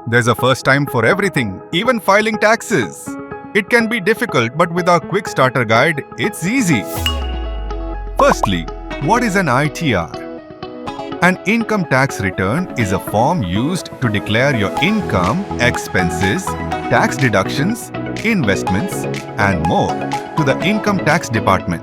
There's a first time for everything, even filing taxes. It can be difficult, but with our quick starter guide, it's easy. Firstly, what is an ITR? An income tax return is a form used to declare your income, expenses, tax deductions, investments, and more to the Income Tax Department.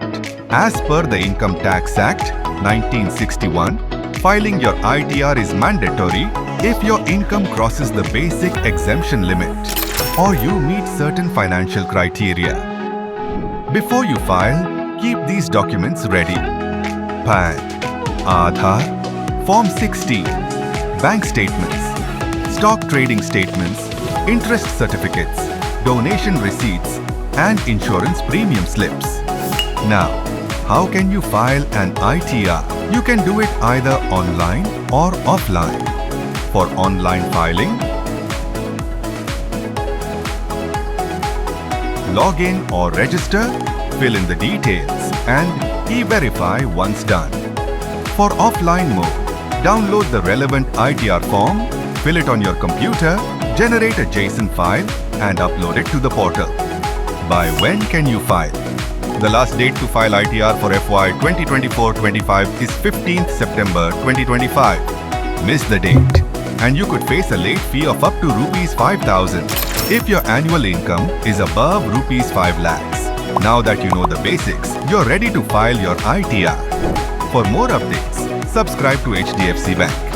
As per the Income Tax Act 1961, filing your ITR is mandatory if your income crosses the basic exemption limit or you meet certain financial criteria. Before you file, keep these documents ready: PAN, Aadhaar, Form 16, bank statements, stock trading statements, interest certificates, donation receipts, and insurance premium slips. Now, how can you file an ITR? You can do it either online or offline. For online filing, log in or register, fill in the details, and e-verify once done. For offline mode, download the relevant ITR form, fill it on your computer, generate a JSON file, and upload it to the portal. By when can you file? The last date to file ITR for FY 2024-25 is 15th September 2025. Miss the date, and you could face a late fee of up to Rs 5,000 if your annual income is above Rs 5 lakhs. Now that you know the basics, you're ready to file your ITR. For more updates, subscribe to HDFC Bank.